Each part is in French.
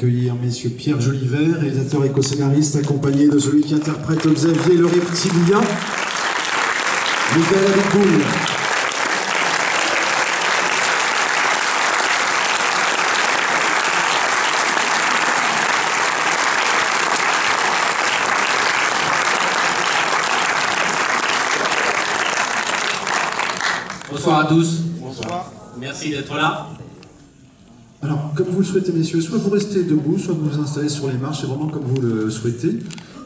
accueillir messieurs Pierre Jolivert, réalisateur et co-scénariste, accompagné de celui qui interprète Xavier le reptilien, Michael Abicoul. Bonsoir à tous. Bonsoir. Merci d'être là. Alors, comme vous le souhaitez, messieurs, soit vous restez debout, soit vous vous installez sur les marches, c'est vraiment comme vous le souhaitez.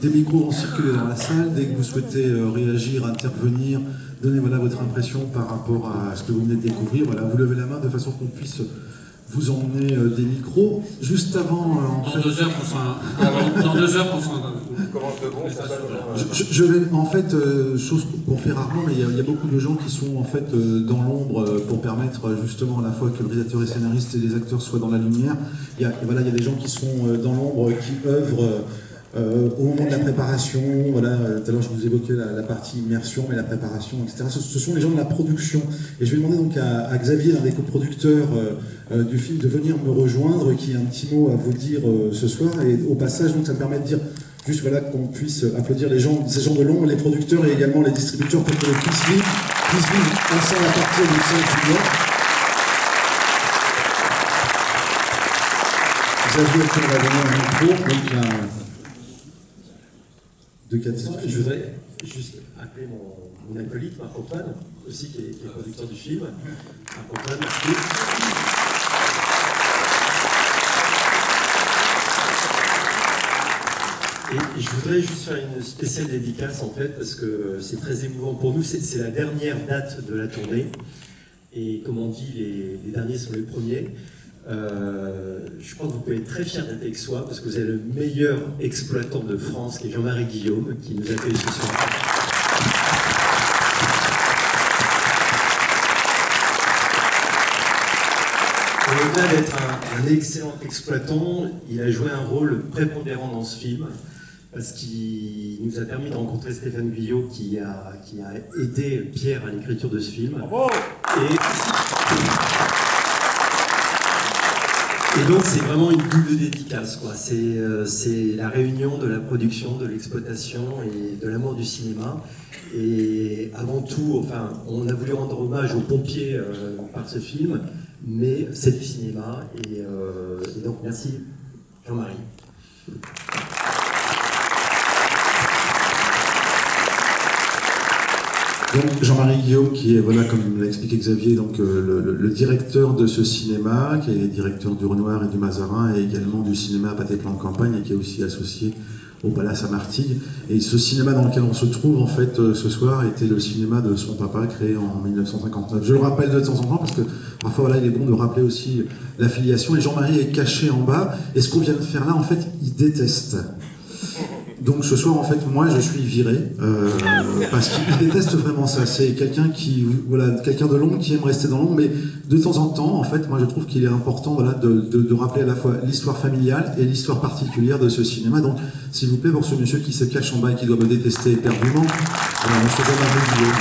Des micros vont circuler dans la salle. Dès que vous souhaitez réagir, intervenir, donner voilà, votre impression par rapport à ce que vous venez de découvrir, voilà, vous levez la main de façon qu'on puisse vous emmener des micros. Juste avant... Dans 2 heures, qu'on sera... Dans 2 heures, qu'on sera... Je vais, en fait, chose qu'on fait rarement, mais il y a beaucoup de gens qui sont en fait dans l'ombre pour permettre justement à la fois que le réalisateur et scénariste et les acteurs soient dans la lumière. Voilà, il y a des gens qui sont dans l'ombre, qui œuvrent au moment de la préparation. Voilà, tout à l'heure je vous évoquais la partie immersion, mais la préparation, etc. Ce sont les gens de la production. Et je vais demander donc à Xavier, l'un des coproducteurs du film, de venir me rejoindre, qui a un petit mot à vous dire ce soir. Et au passage, donc, ça me permet de dire juste voilà, qu'on puisse applaudir les gens, ces gens de l'ombre, les producteurs et également les distributeurs pour que puissent vivre ensemble à partir du 5 juillet. Xavier, on va donner un micro, donc de 400. Je voudrais juste appeler mon acolyte, Marc-Antoine, aussi qui est producteur du film. Marc-Antoine, merci. Et je voudrais juste faire une spéciale dédicace en fait, parce que c'est très émouvant pour nous. C'est la dernière date de la tournée. Et comme on dit, les derniers sont les premiers. Je crois que vous pouvez être très fiers d'être avec soi, parce que vous avez le meilleur exploitant de France, qui est Jean-Marie Guillaume, qui nous accueille ce soir. Au-delà d'être un excellent exploitant, il a joué un rôle prépondérant dans ce film, parce qu'il nous a permis de rencontrer Stéphane Guyot, qui a aidé Pierre à l'écriture de ce film. Bravo. Et donc c'est vraiment une double dédicace, quoi. C'est la réunion de la production, de l'exploitation et de l'amour du cinéma. Et avant tout, enfin, on a voulu rendre hommage aux pompiers par ce film, mais c'est du cinéma. Et donc merci Jean-Marie. Donc Jean-Marie Guillaume, qui est, voilà, comme l'a expliqué Xavier, donc le directeur de ce cinéma, qui est directeur du Renoir et du Mazarin, et également du cinéma à Pâté-Plan-Campagne, et qui est aussi associé au Palace à Martigues. Et ce cinéma dans lequel on se trouve, en fait, ce soir, était le cinéma de son papa, créé en 1959. Je le rappelle de temps en temps, parce que parfois, voilà, il est bon de rappeler aussi la filiation. Et Jean-Marie est caché en bas, et ce qu'on vient de faire là, en fait, il déteste. Donc ce soir, en fait, moi, je suis viré, parce qu'il déteste vraiment ça. C'est quelqu'un qui, voilà, quelqu'un de l'ombre qui aime rester dans l'ombre, mais de temps en temps, en fait, moi, je trouve qu'il est important, voilà, de rappeler à la fois l'histoire familiale et l'histoire particulière de ce cinéma. Donc, s'il vous plaît, pour ce monsieur qui se cache en bas et qui doit me détester éperdument, monsieur Jean-Marie Guillaume.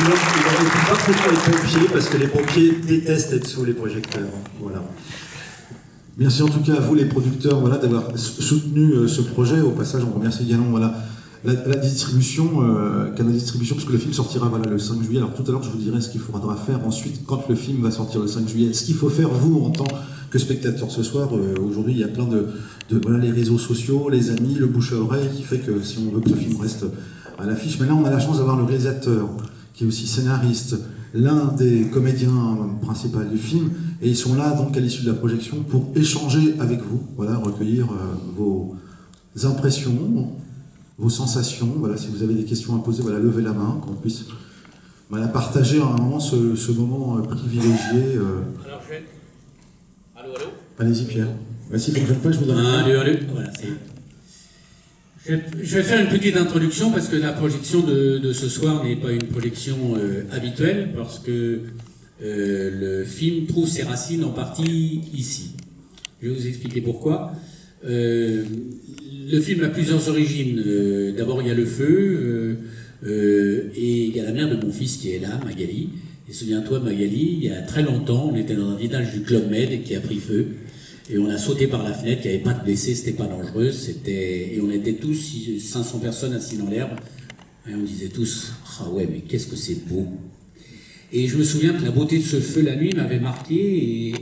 Il aurait pu parfaitement les pompiers, parce que les pompiers détestent être sous les projecteurs. Voilà. Merci en tout cas à vous les producteurs, voilà, d'avoir soutenu ce projet. Au passage, on remercie également, voilà, la distribution, Canal Distribution, parce que le film sortira, voilà, le 5 juillet. Alors tout à l'heure, je vous dirai ce qu'il faudra faire ensuite quand le film va sortir le 5 juillet. Ce qu'il faut faire, vous, en tant que spectateur ce soir. Aujourd'hui, il y a plein de voilà, les réseaux sociaux, les amis, le bouche à oreille, qui fait que si on veut que ce film reste à l'affiche. Mais là, on a la chance d'avoir le réalisateur, qui est aussi scénariste, l'un des comédiens principaux du film, et ils sont là donc à l'issue de la projection pour échanger avec vous, voilà, recueillir vos impressions, vos sensations, voilà, si vous avez des questions à poser, voilà, levez la main, qu'on puisse, voilà, partager à un moment ce moment privilégié. Alors je vais... Allô, allô. Allez-y Pierre. S'il ne fonctionne pas, je vous donne. Allô, allô. Voilà, je vais faire une petite introduction parce que la projection de ce soir n'est pas une projection habituelle, parce que le film trouve ses racines en partie ici. Je vais vous expliquer pourquoi. Le film a plusieurs origines. D'abord, il y a le feu, et il y a la mère de mon fils qui est là, Magali. Et souviens-toi, Magali, il y a très longtemps, on était dans un village du Club Med qui a pris feu. Et on a sauté par la fenêtre, il n'y avait pas de blessés, c'était pas dangereux. Et on était tous 500 personnes assis dans l'herbe. Et on disait tous, ah ouais, mais qu'est-ce que c'est beau. Et je me souviens que la beauté de ce feu la nuit m'avait marqué.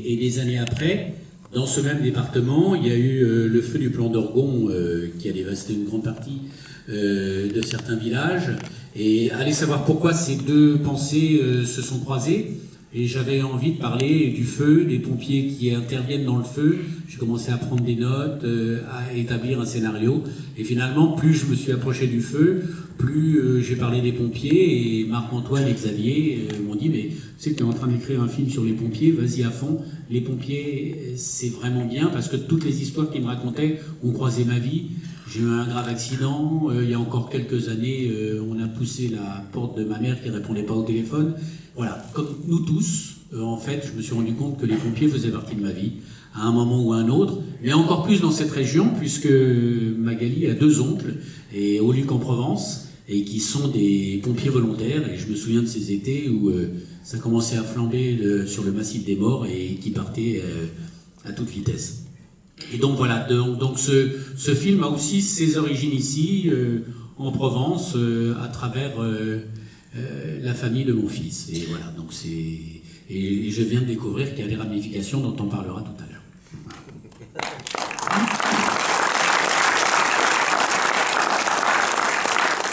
Et des années après, dans ce même département, il y a eu le feu du plan d'Orgon qui a dévasté une grande partie de certains villages. Et allez savoir pourquoi ces deux pensées se sont croisées. Et j'avais envie de parler du feu, des pompiers qui interviennent dans le feu. J'ai commencé à prendre des notes, à établir un scénario. Et finalement, plus je me suis approché du feu, plus j'ai parlé des pompiers. Et Marc-Antoine et Xavier m'ont dit, mais tu sais que tu es en train d'écrire un film sur les pompiers, vas-y à fond. Les pompiers, c'est vraiment bien, parce que toutes les histoires qu'ils me racontaient ont croisé ma vie. J'ai eu un grave accident, il y a encore quelques années, on a poussé la porte de ma mère qui ne répondait pas au téléphone. Voilà, comme nous tous, en fait, je me suis rendu compte que les pompiers faisaient partie de ma vie, à un moment ou à un autre, mais encore plus dans cette région, puisque Magali a 2 oncles, et au Luc en Provence, et qui sont des pompiers volontaires, et je me souviens de ces étés où ça commençait à flamber sur le massif des Morts, et qui partaient à toute vitesse. Et donc voilà, donc ce film a aussi ses origines ici, en Provence, à travers la famille de mon fils. Et voilà, donc et je viens de découvrir qu'il y a des ramifications dont on parlera tout à l'heure.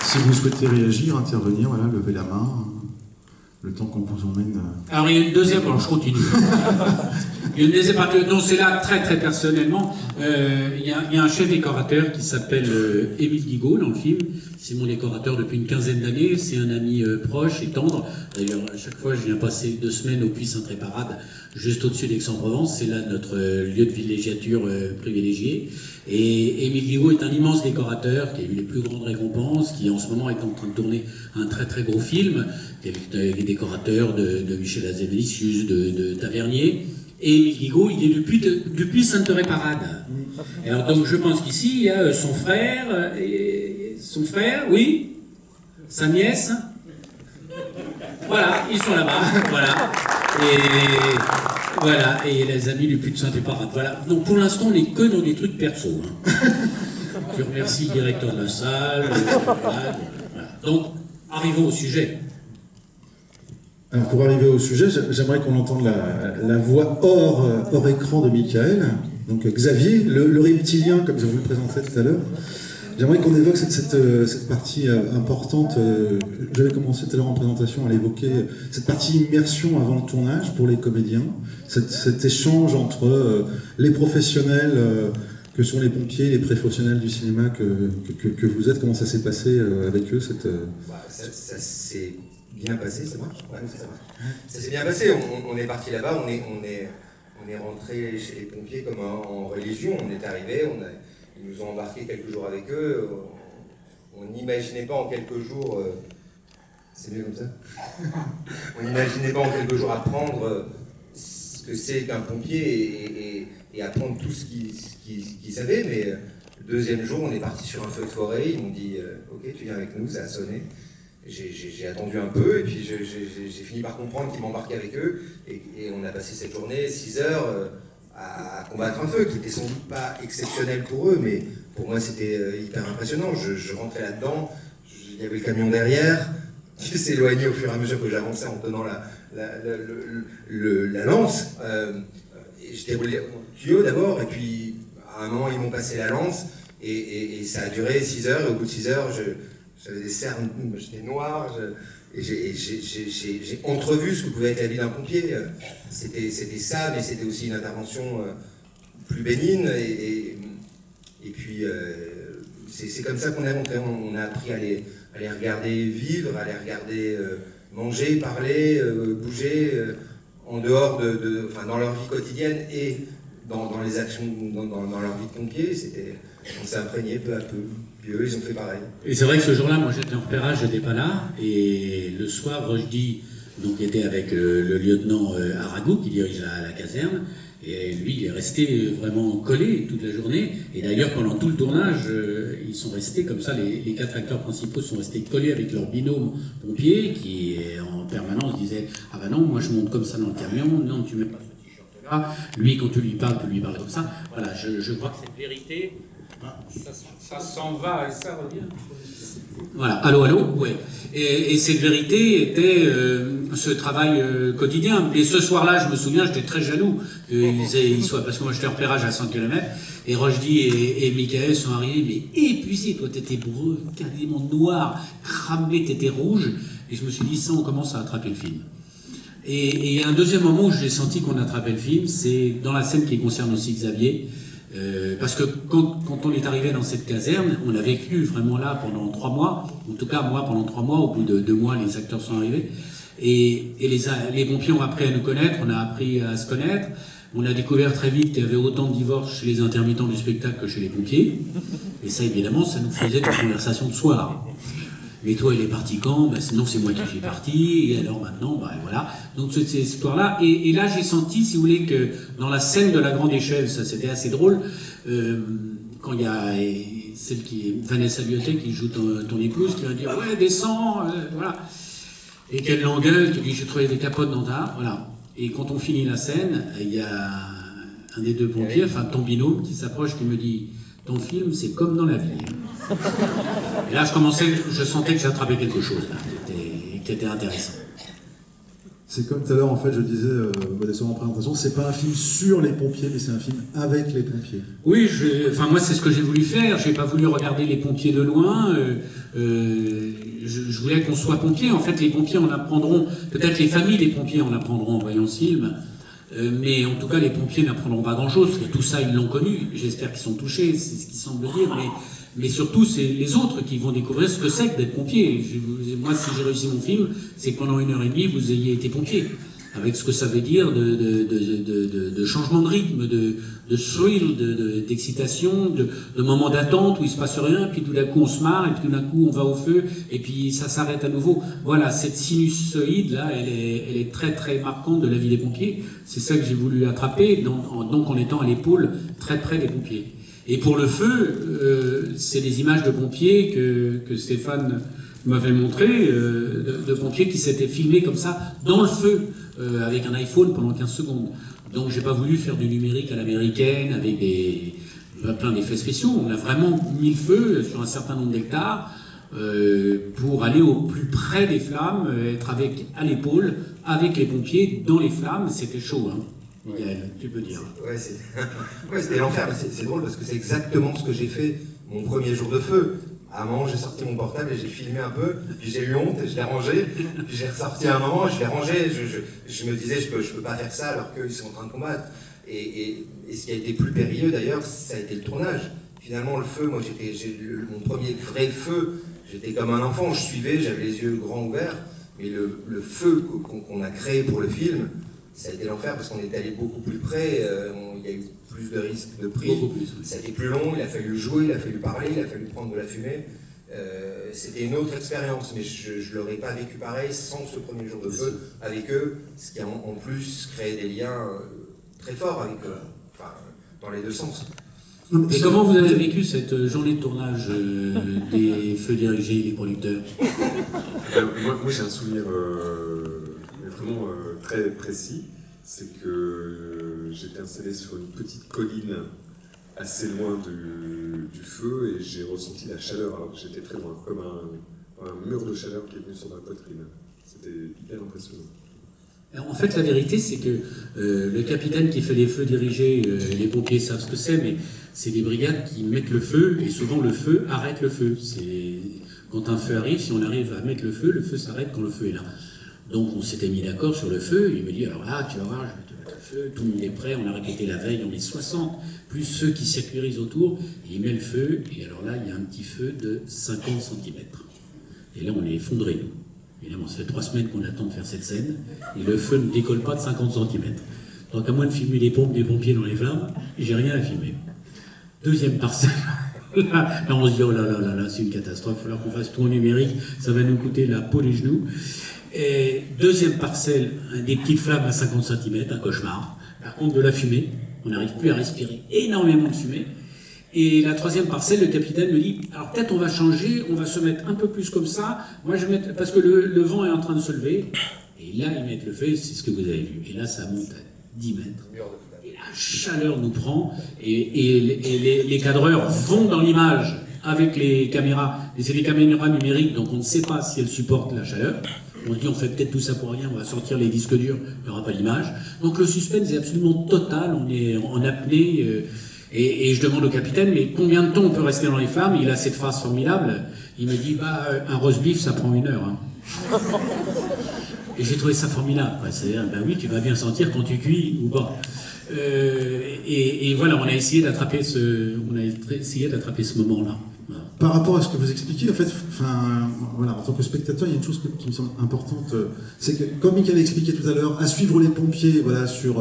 Si vous souhaitez réagir, intervenir, voilà, levez la main, le temps qu'on vous emmène. Alors il y a une deuxième, alors je continue. Il y a une deuxième partie, non, c'est là très très personnellement. Il y a un chef décorateur qui s'appelle Émile Guigaud dans le film. C'est mon décorateur depuis une quinzaine d'années. C'est un ami proche et tendre. D'ailleurs, à chaque fois, je viens passer 2 semaines au Puy Saint-Tréparade, juste au-dessus d'Aix-en-Provence. C'est là notre lieu de villégiature privilégié. Et Émile Guigaud est un immense décorateur qui a eu les plus grandes récompenses, qui en ce moment est en train de tourner un très très gros film, qui est les décorateurs de Michel Hazanavicius, de Tavernier. Et Émile Guigaud, il est depuis Sainte-Réparade. Alors donc je pense qu'ici, il y a son frère, oui, sa nièce. Voilà, ils sont là-bas, voilà. Et voilà, et les amis du Puy de Sainte-Réparade. Voilà. Donc pour l'instant, on n'est que dans des trucs perso. Hein. Je remercie le directeur de la salle. Voilà. Donc, arrivons au sujet. Alors pour arriver au sujet, j'aimerais qu'on entende la voix hors écran de Michael, donc Xavier, le reptilien, comme je vous le présentais tout à l'heure. J'aimerais qu'on évoque cette partie importante. J'avais commencé tout à l'heure en présentation à l'évoquer, cette partie immersion avant le tournage pour les comédiens, cet échange entre les professionnels que sont les pompiers, les professionnels du cinéma que vous êtes. Comment ça s'est passé avec eux Ça s'est bien passé, ça marche. Ouais, ça marche. Ça s'est bien passé. On est parti là-bas, on est rentré chez les pompiers comme en religion. On est arrivé, ils nous ont embarqués quelques jours avec eux. On n'imaginait pas en quelques jours. C'est mieux comme ça. On n'imaginait pas en quelques jours apprendre ce que c'est qu'un pompier et apprendre tout ce qu'ils savaient. Mais le 2e jour, on est parti sur un feu de forêt. Ils m'ont dit ok, tu viens avec nous, ça a sonné. J'ai attendu un peu et puis j'ai fini par comprendre qu'ils m'embarquaient avec eux et on a passé cette journée, 6 heures, à combattre un feu qui était sans doute pas exceptionnel pour eux, mais pour moi c'était hyper impressionnant. Je rentrais là-dedans, il y avait le camion derrière qui s'éloignait au fur et à mesure que j'avançais en tenant la lance. J'étais roulé au tuyau d'abord et puis à un moment ils m'ont passé la lance et ça a duré 6 heures et au bout de 6 heures j'avais des cernes, j'étais noir, et j'ai entrevu ce que pouvait être la vie d'un pompier. C'était ça, mais c'était aussi une intervention plus bénigne. Et puis, c'est comme ça qu'on est rentré. On a appris à les regarder vivre, à les regarder manger, parler, bouger, en dehors dans leur vie quotidienne et dans les actions, dans leur vie de pompier. On s'est imprégné peu à peu. Puis eux, ils ont fait pareil. Et c'est vrai que ce jour-là, moi j'étais en repérage, j'étais pas là. Et le soir, Rochdy donc qui était avec le lieutenant Arago qui dirige la caserne. Et lui, il est resté vraiment collé toute la journée. Et d'ailleurs, pendant tout le tournage, ils sont restés comme ça. Les 4 acteurs principaux sont restés collés avec leur binôme pompier qui, en permanence, disait « Ah ben non, moi je monte comme ça dans le camion. Non, tu mets pas ce t-shirt-là. Lui, quand tu lui parles comme ça. » Voilà, je crois que cette vérité, ça s'en va et ça revient. Voilà, allô, ouais. Et cette vérité était ce travail quotidien. Et ce soir-là, je me souviens, j'étais très jaloux qu'ils soient, parce que moi j'étais en repérage à 100 km, et Rochdy et Michael sont arrivés, mais épuisés, toi t'étais brûlé, quasiment noir, cramé, t'étais rouge, et je me suis dit, ça on commence à attraper le film. Et il y a un deuxième moment où j'ai senti qu'on attrapait le film, c'est dans la scène qui concerne aussi Xavier. Parce que quand on est arrivé dans cette caserne, on a vécu vraiment là pendant 3 mois, en tout cas moi pendant 3 mois, au bout de 2 mois les acteurs sont arrivés, et les pompiers ont appris à nous connaître, on a appris à se connaître, on a découvert très vite qu'il y avait autant de divorces chez les intermittents du spectacle que chez les pompiers, et ça évidemment ça nous faisait des conversations de soir. Mais toi, il est parti quand? Ben, sinon, c'est moi qui suis parti. Et alors maintenant, ben, voilà. Donc, cette histoire-là. Et là, j'ai senti, si vous voulez, que dans la scène de la grande échelle, ça c'était assez drôle, quand il y a celle qui est Vanessa Lyotet qui joue ton épouse, qui va dire « Ouais, descends, voilà. » Et qu'elle l'engueule, qui dit « J'ai trouvé des capotes dans ta... » Voilà. Et quand on finit la scène, il y a un des 2 pompiers, enfin ton binôme, qui s'approche, qui me dit « Ton film, c'est comme dans la vie. » Et là, je sentais que j'attrapais quelque chose, là, qui était intéressant. C'est comme tout à l'heure, en fait, je disais, modestement en présentation, c'est pas un film sur les pompiers, mais c'est un film avec les pompiers. Oui, moi, c'est ce que j'ai voulu faire. J'ai pas voulu regarder les pompiers de loin. Je voulais qu'on soit pompiers. En fait, les pompiers en apprendront, peut-être les familles des pompiers en apprendront en voyant ce film. Mais en tout cas, les pompiers n'apprendront pas grand-chose, parce que tout ça, ils l'ont connu. J'espère qu'ils sont touchés, c'est ce qu'ils semblent dire. Mais surtout, c'est les autres qui vont découvrir ce que c'est que d'être pompier. Moi, si j'ai réussi mon film, c'est que pendant 1h30, vous ayez été pompier. Avec ce que ça veut dire de changement de rythme, de thrill, d'excitation, de moments d'attente où il se passe rien, puis tout d'un coup on se marre, et puis tout d'un coup on va au feu, et puis ça s'arrête à nouveau. Voilà, cette sinusoïde-là, elle est très très marquante de la vie des pompiers. C'est ça que j'ai voulu attraper, donc en étant à l'épaule très près des pompiers. Et pour le feu, c'est des images de pompiers que Stéphane m'avait montré, de pompiers qui s'étaient filmés comme ça, dans le feu, avec un iPhone pendant 15 secondes. Donc j'ai pas voulu faire du numérique à l'américaine, avec plein d'effets spéciaux. On a vraiment mis le feu sur un certain nombre d'hectares, pour aller au plus près des flammes, être à l'épaule, avec les pompiers, dans les flammes. C'était chaud, hein. Miguel, tu peux dire. Ouais, c'était l'enfer, mais c'est drôle parce que c'est exactement ce que j'ai fait mon premier jour de feu. À un moment, j'ai sorti mon portable et j'ai filmé un peu, puis j'ai eu honte et je l'ai rangé, puis j'ai ressorti à un moment, je l'ai rangé, je me disais, je peux pas faire ça alors qu'ils sont en train de combattre. Et ce qui a été plus périlleux d'ailleurs, ça a été le tournage. Finalement, le feu, moi mon premier vrai feu, j'étais comme un enfant, je suivais, j'avais les yeux grands ouverts, mais le feu qu'on a créé pour le film, ça a été l'enfer parce qu'on est allé beaucoup plus près, il y a eu plus de risques de prise, ça a été plus long, il a fallu jouer, il a fallu parler, il a fallu prendre de la fumée. C'était une autre expérience, mais je ne l'aurais pas vécu pareil sans ce premier jour de feu avec eux, ce qui a en plus créé des liens très forts avec eux, enfin, dans les 2 sens. Et comment vous avez vécu cette journée de tournage des feux dirigés, les producteurs? Moi j'ai un souvenir vraiment très précis, c'est que j'étais installé sur une petite colline assez loin du feu et j'ai ressenti la chaleur alors que j'étais très loin, comme un mur de chaleur qui est venu sur ma poitrine. C'était hyper impressionnant. En fait, la vérité, c'est que le capitaine qui fait les feux dirigés, les pompiers savent ce que c'est, mais c'est des brigades qui mettent le feu, et souvent le feu arrête le feu. Quand un feu arrive, si on arrive à mettre le feu s'arrête quand le feu est là. Donc on s'était mis d'accord sur le feu, il me dit, alors là, tu vas voir, je vais te mettre le feu, tout le monde est prêt, on a répété la veille, on est 60, plus ceux qui sécurisent autour, et il met le feu, et alors là, il y a un petit feu de 50 cm. Et là, on est effondrés, nous. Évidemment, ça fait 3 semaines qu'on attend de faire cette scène, et le feu ne décolle pas de 50 cm. Donc à moins de filmer les pompes des pompiers dans les flammes, j'ai rien à filmer. Deuxième parcelle, là on se dit, oh là là là là, c'est une catastrophe, il va falloir qu'on fasse tout en numérique, ça va nous coûter la peau des genoux. Et deuxième parcelle, des petites flammes à 50 cm, un cauchemar. Par contre, de la fumée, on n'arrive plus à respirer, énormément de fumée. Et la troisième parcelle, le capitaine me dit, alors peut-être on va changer, on va se mettre un peu plus comme ça. Moi, je vais mettre, parce que le vent est en train de se lever. Et là, ils mettent le feu, c'est ce que vous avez vu. Et là, ça monte à 10 mètres. Et la chaleur nous prend, et les cadreurs vont dans l'image avec les caméras. Et c'est des caméras numériques, donc on ne sait pas si elles supportent la chaleur. On se dit, on fait peut-être tout ça pour rien, on va sortir les disques durs, il n'y aura pas l'image. Donc le suspense est absolument total, on est en apnée. Et je demande au capitaine, mais combien de temps on peut rester dans les flammes? Il a cette phrase formidable. Il me dit, bah, un roast beef, ça prend 1 heure. Hein. Et j'ai trouvé ça formidable. C'est-à-dire, ben oui, tu vas bien sentir quand tu cuis ou pas. Et voilà, on a essayé d'attraper ce moment-là. Voilà. Par rapport à ce que vous expliquez, en fait, voilà, en tant que spectateur, il y a une chose qui me semble importante, c'est que, comme Michael a expliqué tout à l'heure, à suivre les pompiers, voilà, sur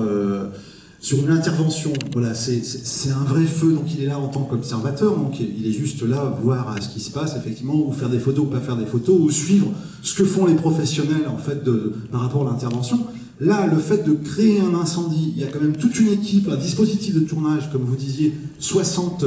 une intervention, voilà, c'est un vrai feu, donc il est là en tant qu'observateur, donc il est juste là voir ce qui se passe, effectivement, ou faire des photos ou pas faire des photos, ou suivre ce que font les professionnels, en fait, par rapport à l'intervention. Là, le fait de créer un incendie, il y a quand même toute une équipe, un dispositif de tournage, comme vous disiez, 60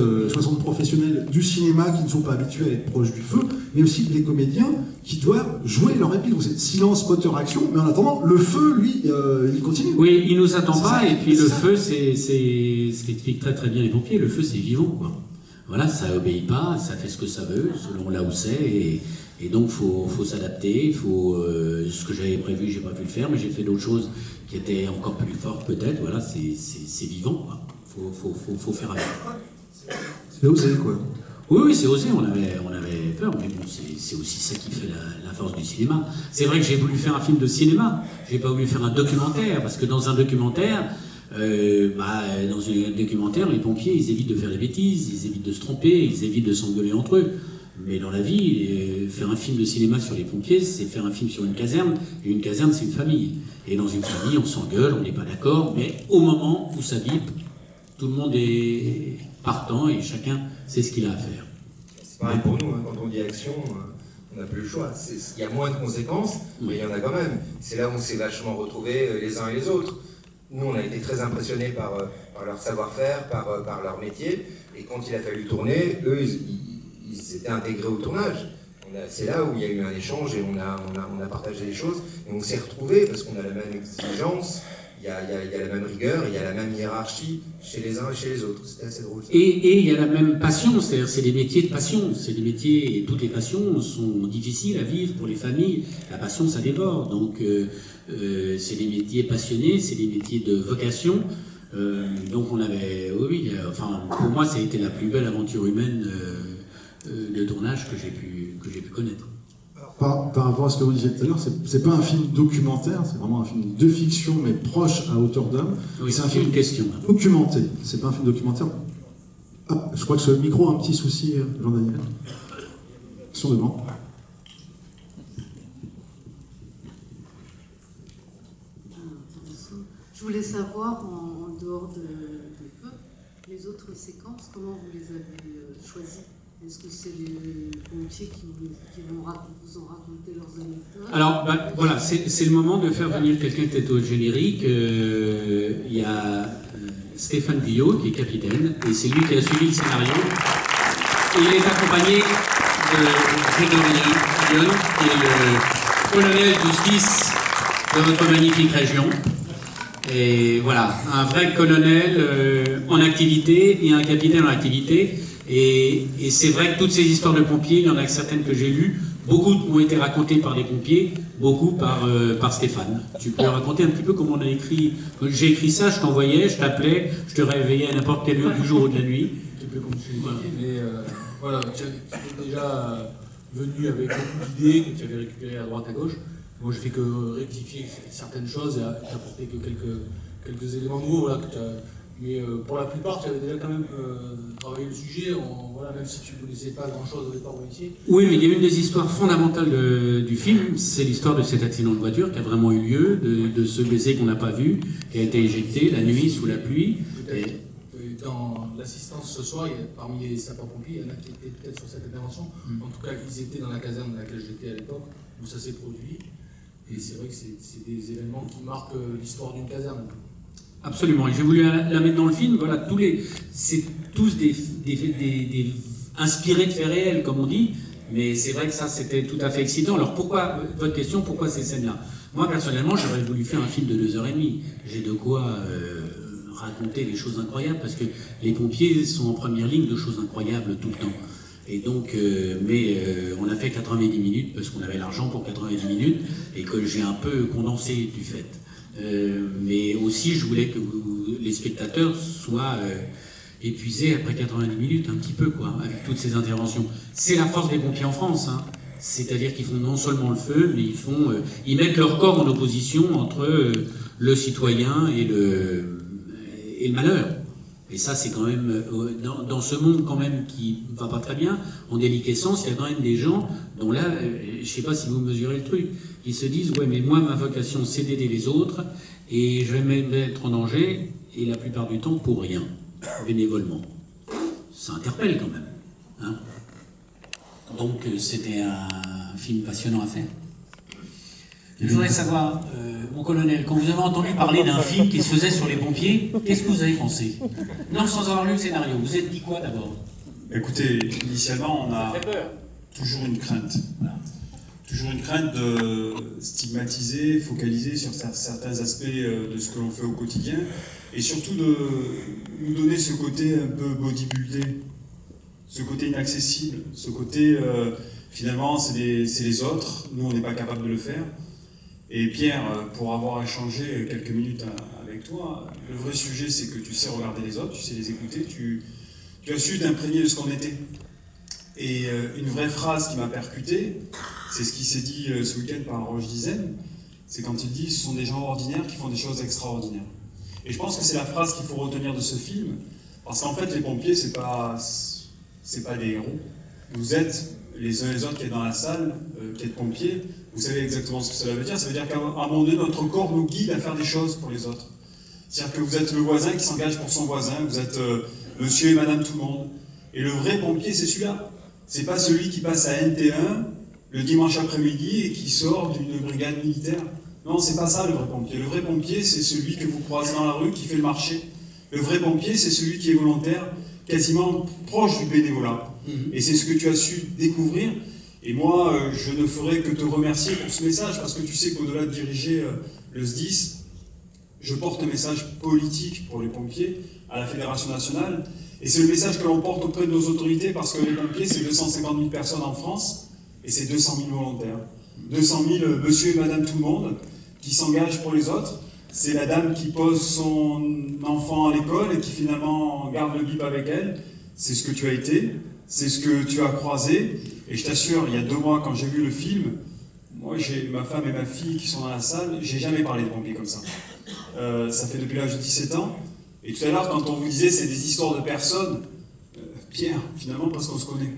professionnels du cinéma qui ne sont pas habitués à être proches du feu, mais aussi les comédiens qui doivent jouer leur réplique. Donc c'est silence, moteur, action, mais en attendant, le feu, lui, il continue. Oui, il nous attend pas, et puis le feu, c'est ce qui explique très très bien les pompiers, le feu c'est vivant, quoi. Voilà, ça obéit pas, ça fait ce que ça veut, selon là où c'est, et donc faut s'adapter, ce que j'avais prévu, j'ai pas pu le faire, mais j'ai fait d'autres choses qui étaient encore plus fortes peut-être, voilà, c'est vivant, quoi. Faut faire avec. C'est osé, quoi. Oui, c'est osé, on avait peur, mais bon, c'est aussi ça qui fait la force du cinéma. C'est vrai que j'ai voulu faire un film de cinéma, j'ai pas voulu faire un documentaire, parce que dans un documentaire, les pompiers, ils évitent de faire des bêtises, ils évitent de se tromper, ils évitent de s'engueuler entre eux. Mais dans la vie, faire un film de cinéma sur les pompiers, c'est faire un film sur une caserne, et une caserne, c'est une famille. Et dans une famille, on s'engueule, on n'est pas d'accord, mais au moment où ça vibre, tout le monde est partant et chacun sait ce qu'il a à faire. C'est pareil pour nous, hein, quand on dit action, on n'a plus le choix. Il y a moins de conséquences, mais il y en a quand même. C'est là où on s'est vachement retrouvés les uns et les autres. Nous, on a été très impressionnés par leur savoir-faire, par leur métier, et quand il a fallu tourner, eux, ils s'étaient intégrés au tournage. C'est là où il y a eu un échange et on a partagé les choses, et on s'est retrouvés parce qu'on a la même exigence, il y a la même rigueur, il y a la même hiérarchie chez les uns et chez les autres. C'était assez drôle. Et il y a la même passion, c'est-à-dire c'est des métiers de passion, c'est des métiers, et toutes les passions sont difficiles à vivre pour les familles. La passion, ça dévore, donc c'est des métiers passionnés, c'est des métiers de vocation. Donc on avait, oui, enfin pour moi, ça a été la plus belle aventure humaine de tournage que j'ai pu connaître. Par rapport à ce que vous disiez tout à l'heure, c'est pas un film documentaire, c'est vraiment un film de fiction, mais proche à hauteur d'homme. Oui, c'est un film question. Documenté, c'est pas un film documentaire. Ah, je crois que ce micro a un petit souci, Jean-Daniel. Sur devant. Je voulais savoir, en dehors des feux, les autres séquences, comment vous les avez choisies? Est-ce que c'est les pompiers qui vont vous en raconter leurs anecdotes? Alors, voilà, c'est le moment de faire venir quelqu'un qui est au générique. Il y a Stéphane Guyot, qui est capitaine, et c'est lui qui a suivi le scénario. Et il est accompagné de Grégory Lyon, qui est le colonel de justice de notre magnifique région. Et voilà, un vrai colonel en activité et un capitaine en activité. Et c'est vrai que toutes ces histoires de pompiers, il y en a certaines que j'ai lues, beaucoup ont été racontées par les pompiers, beaucoup par Stéphane. Tu peux raconter un petit peu comment on a écrit? J'ai écrit ça, je t'envoyais, je t'appelais, je te réveillais à n'importe quelle heure du jour ou de la nuit. Un petit peu comme tu dis, mais voilà, tu es déjà venu avec beaucoup d'idées que tu avais récupérées à droite à gauche. Moi, je fais que rectifier certaines choses et t'apporter que quelques éléments nouveaux, voilà, mais pour la plupart, tu avais déjà quand même travaillé le sujet, voilà, même si tu ne connaissais pas grand-chose au départ au métier. Oui, mais il y a une des histoires fondamentales du film, c'est l'histoire de cet accident de voiture qui a vraiment eu lieu, de ce blessé qu'on n'a pas vu, qui a été éjecté la nuit sous la pluie. Dans l'assistance ce soir, parmi les sapeurs-pompiers, il y en a qui étaient peut-être sur cette intervention. En tout cas, ils étaient dans la caserne dans laquelle j'étais à l'époque, où ça s'est produit. Et c'est vrai que c'est des événements qui marquent l'histoire d'une caserne. Absolument, et j'ai voulu la mettre dans le film. Voilà, c'est tous inspirés de faits réels, comme on dit, mais c'est vrai que ça, c'était tout à fait excitant. Alors pourquoi, votre question, pourquoi ces scènes-là? Moi, personnellement, j'aurais voulu faire un film de 2h30. J'ai de quoi raconter des choses incroyables, parce que les pompiers sont en première ligne de choses incroyables tout le temps. Et donc, on a fait 90 minutes, parce qu'on avait l'argent pour 90 minutes, et que j'ai un peu condensé du fait. Mais aussi, je voulais que les spectateurs soient épuisés après 90 minutes, un petit peu, quoi, avec toutes ces interventions. C'est la force des pompiers en France, hein. C'est-à-dire qu'ils font non seulement le feu, mais ils mettent leur corps en opposition entre le citoyen et le malheur. Et ça, c'est quand même, dans ce monde quand même qui va pas très bien, en déliquescence, il y a quand même des gens dont là, je sais pas si vous mesurez le truc, ils se disent, ouais, mais moi, ma vocation, c'est d'aider les autres, et je vais me mettre en danger, et la plupart du temps, pour rien, bénévolement. Ça interpelle quand même, hein. Donc, c'était un film passionnant à faire. Je voudrais savoir, mon colonel, quand vous avez entendu parler d'un film qui se faisait sur les pompiers, qu'est-ce que vous avez pensé? Non, sans avoir lu le scénario, vous êtes dit quoi d'abord? Écoutez, initialement, on a toujours une crainte. Voilà. Toujours une crainte de stigmatiser, focaliser sur certains aspects de ce que l'on fait au quotidien, et surtout de nous donner ce côté un peu bodybuildé, ce côté inaccessible, ce côté, finalement, c'est les autres, nous on n'est pas capable de le faire. Et Pierre, pour avoir échangé quelques minutes avec toi, le vrai sujet c'est que tu sais regarder les autres, tu sais les écouter, tu as su t'imprégner de ce qu'on était. Et une vraie phrase qui m'a percuté, c'est ce qui s'est dit ce week-end par Roche Dizaine, c'est quand il dit « ce sont des gens ordinaires qui font des choses extraordinaires ». Et je pense que c'est la phrase qu'il faut retenir de ce film, parce qu'en fait les pompiers c'est pas des héros. Vous êtes les uns et les autres qui êtes dans la salle, qui êtes pompiers, vous savez exactement ce que cela veut dire. Ça veut dire qu'à un moment donné, notre corps nous guide à faire des choses pour les autres. C'est-à-dire que vous êtes le voisin qui s'engage pour son voisin, vous êtes monsieur et madame tout le monde. Et le vrai pompier, c'est celui-là. C'est pas celui qui passe à NT1 le dimanche après-midi et qui sort d'une brigade militaire. Non, c'est pas ça le vrai pompier. Le vrai pompier, c'est celui que vous croisez dans la rue, qui fait le marché. Le vrai pompier, c'est celui qui est volontaire, quasiment proche du bénévolat. Et c'est ce que tu as su découvrir. Et moi, je ne ferai que te remercier pour ce message, parce que tu sais qu'au-delà de diriger le SDIS, je porte un message politique pour les pompiers à la Fédération nationale. Et c'est le message que l'on porte auprès de nos autorités, parce que les pompiers, c'est 250 000 personnes en France, et c'est 200 000 volontaires. 200 000 monsieur et madame tout le monde qui s'engagent pour les autres. C'est la dame qui pose son enfant à l'école et qui finalement garde le bip avec elle. C'est ce que tu as été, c'est ce que tu as croisé. Et je t'assure, il y a 2 mois, quand j'ai vu le film, moi j'ai ma femme et ma fille qui sont dans la salle, j'ai jamais parlé de pompiers comme ça. Ça fait depuis l'âge de 17 ans. Et tout à l'heure, quand on vous disait c'est des histoires de personnes, Pierre, finalement, parce qu'on se connaît.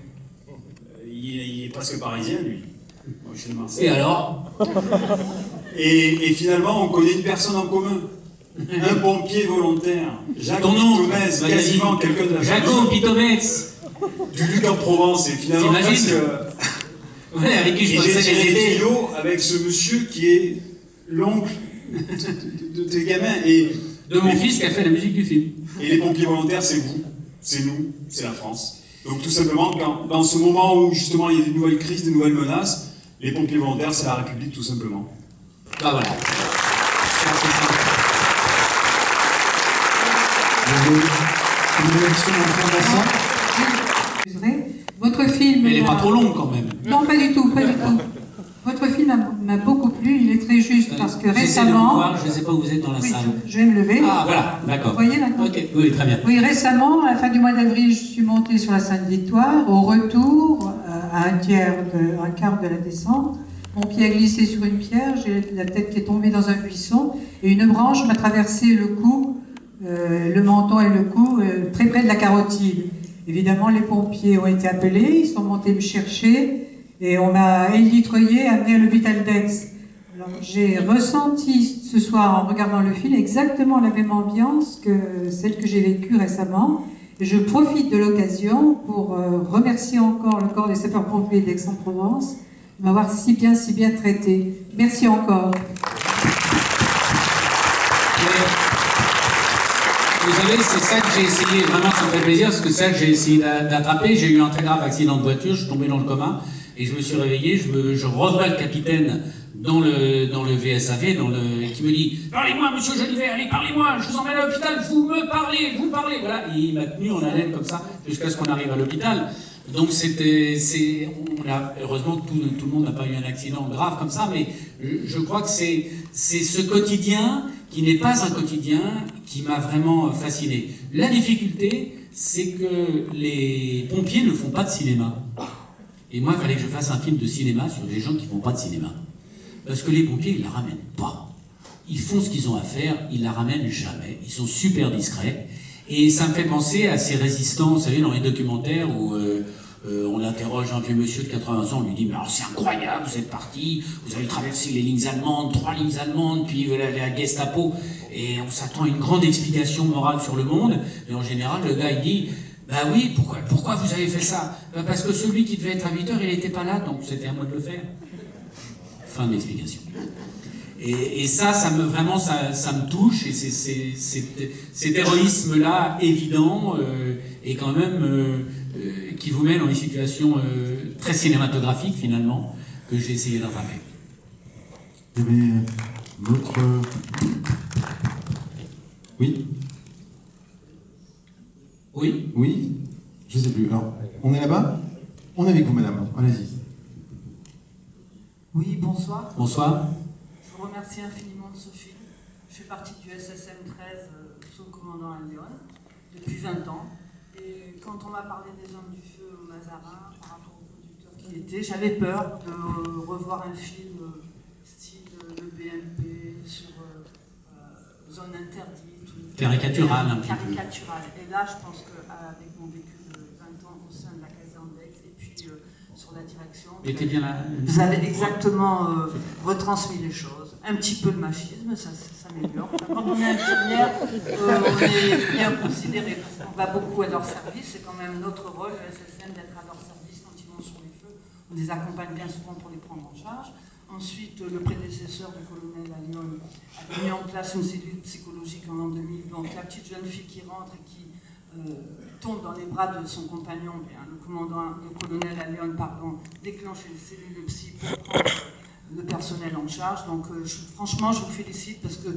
Il est presque parisien, lui. Moi, je suis de Marseille. Et alors? Et finalement, on connaît une personne en commun. Un pompier volontaire. Jacques Pitomès, quasiment quelqu'un de la famille. Jacob Pitomès. Du Luc en Provence. Et finalement, presque... Ouais, avec qui je bossais les étés. Avec ce monsieur qui est l'oncle de tes gamins. Et de mon fils qui a fait la musique du film. Et les pompiers volontaires, c'est vous, c'est nous, c'est la France. Donc tout simplement, dans ce moment où justement il y a des nouvelles crises, des nouvelles menaces, les pompiers volontaires, c'est la République tout simplement. Ah voilà. C'est vrai. Votre film... Mais elle n'est pas trop longue quand même. Non, pas du tout, pas du tout. Votre film m'a beaucoup plu, il est très juste parce que récemment... Je ne sais pas où vous êtes dans la salle. Je vais me lever. Ah voilà, d'accord. Vous voyez maintenant? Ok, oui, très bien. Oui, récemment, à la fin du mois d'avril, je suis montée sur la Sainte-Victoire. Au retour, à un quart de la descente, mon pied a glissé sur une pierre, j'ai la tête qui est tombée dans un buisson et une branche m'a traversé le cou, le menton et le cou, très près de la carotide. Évidemment, les pompiers ont été appelés, ils sont montés me chercher. Et on m'a élitreuillé, amené à l'hôpital d'Aix. Alors j'ai ressenti ce soir, en regardant le film, exactement la même ambiance que celle que j'ai vécue récemment. Et je profite de l'occasion pour remercier encore le corps des sapeurs-pompiers d'Aix-en-Provence. de m'avoir si bien traité. Merci encore. Vous savez, c'est ça que j'ai essayé, vraiment ça me fait plaisir, parce que c'est ça que j'ai essayé d'attraper. J'ai eu un très grave accident de voiture, je suis tombé dans le coma, et je me suis réveillé, je revois le capitaine dans le VSAV, qui me dit « Parlez-moi, monsieur Jolivet, allez, parlez-moi, je vous emmène à l'hôpital, vous parlez !» Voilà, et il m'a tenu en haleine comme ça, jusqu'à ce qu'on arrive à l'hôpital. Donc heureusement que tout le monde n'a pas eu un accident grave comme ça, mais je crois que c'est ce quotidien qui n'est pas un quotidien qui m'a vraiment fasciné. La difficulté, c'est que les pompiers ne font pas de cinéma. Et moi, il fallait que je fasse un film de cinéma sur des gens qui ne font pas de cinéma. Parce que les pompiers, ils ne la ramènent pas. Ils font ce qu'ils ont à faire, ils ne la ramènent jamais. Ils sont super discrets. Et ça me fait penser à ces résistants, vous savez, dans les documentaires où on interroge un vieux monsieur de 80 ans, on lui dit « Mais c'est incroyable, vous êtes parti, vous avez traversé les lignes allemandes, 3 lignes allemandes, puis la Gestapo, et on s'attend à une grande explication morale sur le monde. » Et en général, le gars, il dit « Bah oui, pourquoi vous avez fait ça ? Parce que celui qui devait être à 8 heures, il n'était pas là, donc c'était à moi de le faire. » Fin de l'explication. Et ça me touche, et cet héroïsme-là évident, et quand même qui vous met dans des situations très cinématographiques, finalement, que j'ai essayé d'attraper. Il y avait d'autres... Oui ? Oui ? Oui ? Je ne sais plus. Alors, on est là-bas ? On est avec vous, madame. Allez-y. Oui, bonsoir. Bonsoir. Je vous remercie infiniment de ce film. Je fais partie du SSM 13 sous le commandant Allion depuis 20 ans. Et quand on m'a parlé des Hommes du Feu au Mazarin, par rapport au producteur qui était, j'avais peur de revoir un film style le BNP sur zone interdite. Caricatural un petit peu. Caricatural. Et là, je pense qu'avec mon vécu de 20 ans au sein de la Caserne-d'Aix et puis sur la direction, vous avez exactement retransmis les choses. Un petit peu de machisme, ça s'améliore. Quand on est infirmière, on est bien considéré parce qu'on va beaucoup à leur service. C'est quand même notre rôle, le SSM, d'être à leur service quand ils vont sur les feux. On les accompagne bien souvent pour les prendre en charge. Ensuite, le prédécesseur du colonel Allion a mis en place une cellule psychologique en l'an 2000. Donc la petite jeune fille qui rentre et qui tombe dans les bras de son compagnon, le colonel Allion, déclenche une cellule psy pour prendre le personnel en charge. Donc franchement, je vous félicite parce que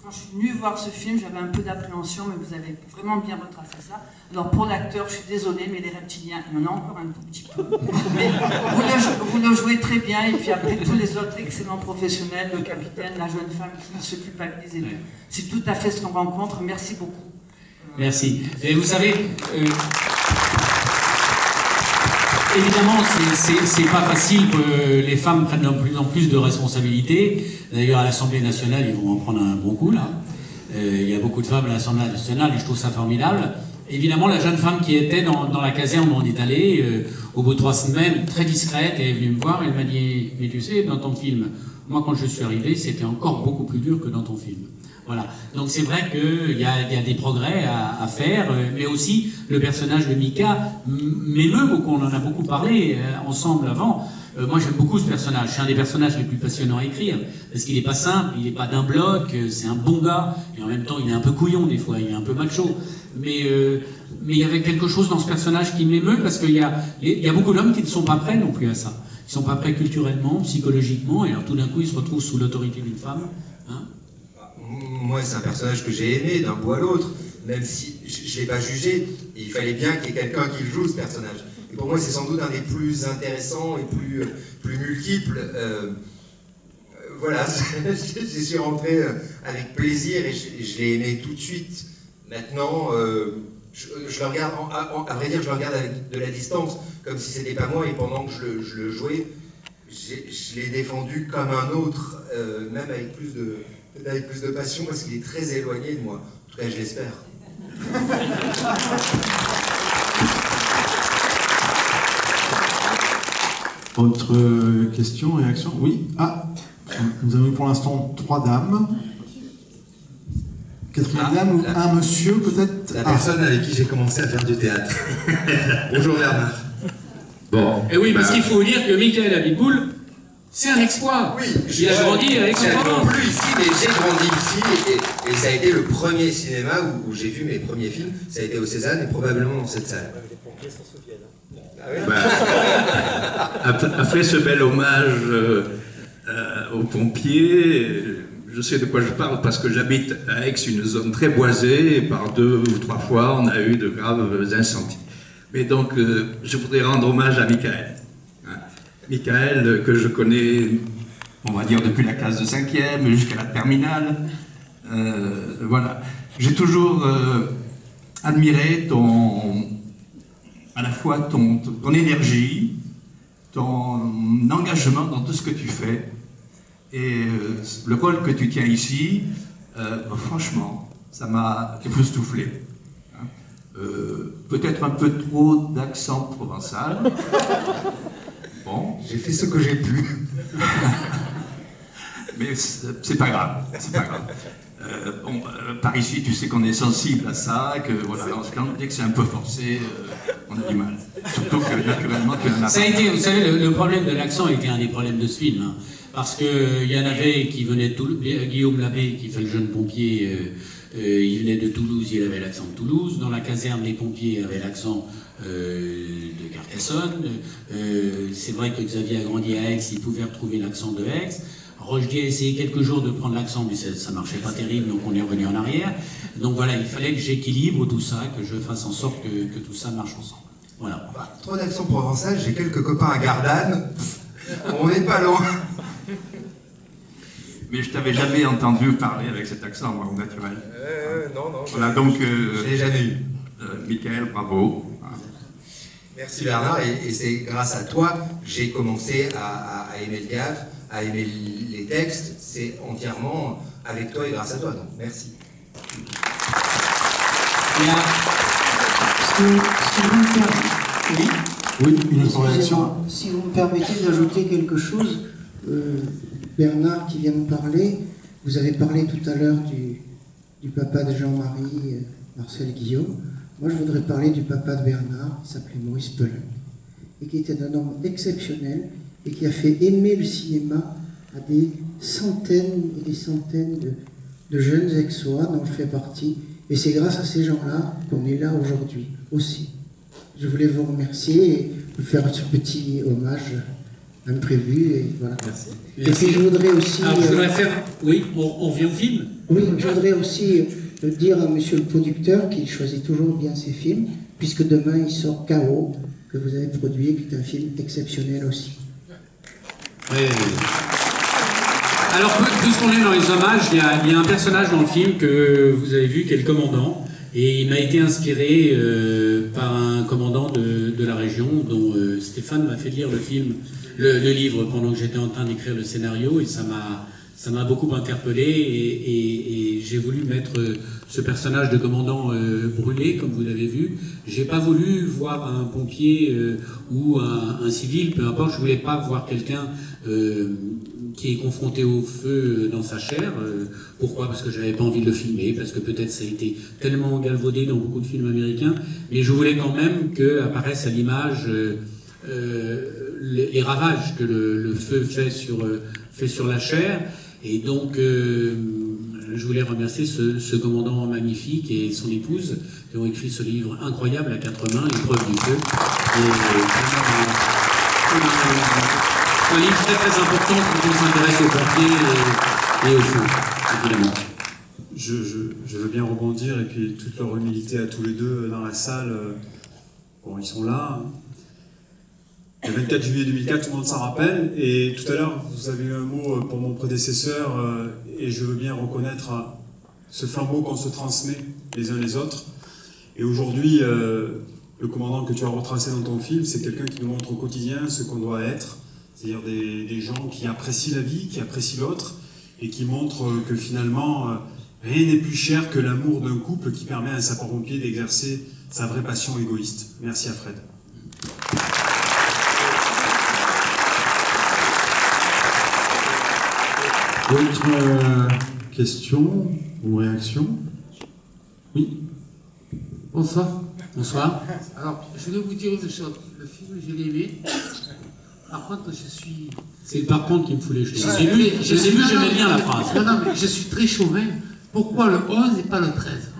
quand je suis venue voir ce film, j'avais un peu d'appréhension, mais vous avez vraiment bien retracé ça. Alors pour l'acteur, je suis désolée, mais les reptiliens, il y en a encore un tout petit peu. Mais vous le jouez très bien, et puis après tous les autres excellents professionnels, le capitaine, la jeune femme qui se culpabilise et tout. C'est tout à fait ce qu'on rencontre. Merci beaucoup. Merci. Et vous savez, évidemment, c'est pas facile que les femmes prennent de plus en plus de responsabilités. D'ailleurs, à l'Assemblée nationale, ils vont en prendre un bon coup, là. Il y a beaucoup de femmes à l'Assemblée nationale, et je trouve ça formidable. Évidemment, la jeune femme qui était dans la caserne où on est allé, au bout de 3 semaines, très discrète, elle est venue me voir, elle m'a dit « Mais tu sais, dans ton film, moi, quand je suis arrivé, c'était encore beaucoup plus dur que dans ton film. » Voilà. Donc c'est vrai qu'il y a des progrès à faire, mais aussi le personnage de Mika m'émeut beaucoup, on en a beaucoup parlé ensemble avant. Moi j'aime beaucoup ce personnage, c'est un des personnages les plus passionnants à écrire, parce qu'il n'est pas simple, il n'est pas d'un bloc, c'est un bon gars, et en même temps il est un peu couillon des fois, il est un peu macho. Mais il y avait quelque chose dans ce personnage qui m'émeut, parce qu'il y a beaucoup d'hommes qui ne sont pas prêts non plus à ça. Ils ne sont pas prêts culturellement, psychologiquement, et alors tout d'un coup ils se retrouvent sous l'autorité d'une femme. Hein. Moi, c'est un personnage que j'ai aimé d'un bout à l'autre, même si je ne l'ai pas jugé. Il fallait bien qu'il y ait quelqu'un qui le joue, ce personnage. Et pour moi, c'est sans doute un des plus intéressants et plus multiples. Voilà, j'y suis rentré avec plaisir et je l'ai aimé tout de suite. Maintenant, je le regarde, à vrai dire, je le regarde avec de la distance, comme si c'était pas moi, et pendant que je le jouais, je l'ai défendu comme un autre, même avec plus de passion, parce qu'il est très éloigné de moi. En tout cas, je l'espère. Autre question, réaction? Oui. Ah, nous avons eu pour l'instant 3 dames. 4e dame ou un monsieur, peut-être? La personne avec qui j'ai commencé à faire du théâtre. Bonjour Bernard. Bon. Et oui, parce qu'il faut dire que Michael Abitboul C'est un exploit. Oui, il a grandi avec son parent. J'ai plus ici, mais j'ai grandi ici, et ça a été le premier cinéma où j'ai vu mes premiers films. Ça a été au Cézanne et probablement dans cette salle. Après ce bel hommage aux pompiers, je sais de quoi je parle parce que j'habite à Aix, une zone très boisée, et par 2 ou 3 fois on a eu de graves incendies. Mais donc je voudrais rendre hommage à Michael. Michael, que je connais, on va dire, depuis la classe de 5e jusqu'à la terminale. Voilà. J'ai toujours admiré à la fois ton énergie, ton engagement dans tout ce que tu fais. Et le rôle que tu tiens ici, franchement, ça m'a époustouflé. Peut-être un peu trop d'accent provençal. Bon. J'ai fait ce que j'ai pu. Mais c'est pas grave, c'est pas grave. Par ici, tu sais qu'on est sensible à ça, que voilà, dès que c'est un peu forcé, on a du mal. Surtout que naturellement, tu en as. Ça a été, vous savez, le problème de l'accent était un des problèmes de ce film, hein, parce qu'il y en avait qui venaient de Toulouse, Guillaume Labbé, qui fait le jeune pompier, il venait de Toulouse, il avait l'accent de Toulouse. Dans la caserne, les pompiers avaient l'accent de Carcassonne. C'est vrai que Xavier a grandi à Aix, il pouvait retrouver l'accent de Aix. Rochdy a essayé quelques jours de prendre l'accent, mais ça marchait pas terrible, donc on est revenu en arrière. Donc voilà, il fallait que j'équilibre tout ça, que je fasse en sorte que tout ça marche ensemble. Voilà. Trop d'accent provençal, j'ai quelques copains à Gardanne, on n'est pas loin. Mais je t'avais jamais entendu parler avec cet accent, moi, au naturel. Non. Voilà, donc... je l'ai jamais eu. Michael, bravo. Merci Bernard, et c'est grâce à toi que j'ai commencé à aimer le théâtre, à aimer les textes. C'est entièrement avec toi et grâce à toi, donc merci. Oui, une autre réaction. Si vous me permettez d'ajouter quelque chose, Bernard qui vient de parler, vous avez parlé tout à l'heure du papa de Jean-Marie, Marcel Guillaume. Moi, je voudrais parler du papa de Bernard, qui s'appelait Maurice Pelin, et qui était un homme exceptionnel, et qui a fait aimer le cinéma à des centaines et des centaines de jeunes Aixois, dont je fais partie. Et c'est grâce à ces gens-là qu'on est là aujourd'hui, aussi. Je voulais vous remercier et vous faire ce petit hommage imprévu, et voilà. Merci. Et puis je voudrais aussi... Alors, je voudrais faire... Oui, on revient au film. Oui, je voudrais aussi dire à monsieur le producteur qu'il choisit toujours bien ses films, puisque demain il sort K.O., que vous avez produit, qui est un film exceptionnel aussi. Oui. Alors, puisqu'on est dans les hommages, il y a un personnage dans le film que vous avez vu, qui est le commandant, et il m'a été inspiré par un commandant de la région, dont Stéphane m'a fait lire le livre pendant que j'étais en train d'écrire le scénario, et ça m'a beaucoup interpellé, et j'ai voulu mettre ce personnage de commandant brûlé, comme vous l'avez vu. J'ai pas voulu voir un pompier ou un civil, peu importe, je voulais pas voir quelqu'un qui est confronté au feu dans sa chair. Pourquoi? Parce que j'avais pas envie de le filmer, parce que peut-être ça a été tellement galvaudé dans beaucoup de films américains, mais je voulais quand même qu'apparaissent à l'image les ravages que le feu fait sur la chair. Et donc, je voulais remercier ce commandant magnifique et son épouse qui ont écrit ce livre incroyable à 4 mains, L'épreuve du feu. C'est un livre très très important quand on s'intéresse aux pompiers et au feu, évidemment. Je veux bien rebondir, et puis toute leur humilité à tous les deux dans la salle. Bon, ils sont là. Le 24 juillet 2004, tout le monde s'en rappelle. Et tout à l'heure, vous avez eu un mot pour mon prédécesseur, et je veux bien reconnaître ce flambeau qu'on se transmet les uns les autres. Et aujourd'hui, le commandant que tu as retracé dans ton film, c'est quelqu'un qui nous montre au quotidien ce qu'on doit être, c'est-à-dire des gens qui apprécient la vie, qui apprécient l'autre, et qui montrent que finalement, rien n'est plus cher que l'amour d'un couple qui permet à un sapeur-pompier d'exercer sa vraie passion égoïste. Merci à Fred. D'autres questions ou réactions? Oui. Bonsoir. Bonsoir. Alors, je voulais vous dire une chose. Le film, je l'ai aimé. Par contre, je suis... C'est le par contre qui me fout les cheveux. Je l'ai vu, j'aimais bien la phrase. Non, mais je suis très chauvin. Pourquoi le 11 et pas le 13?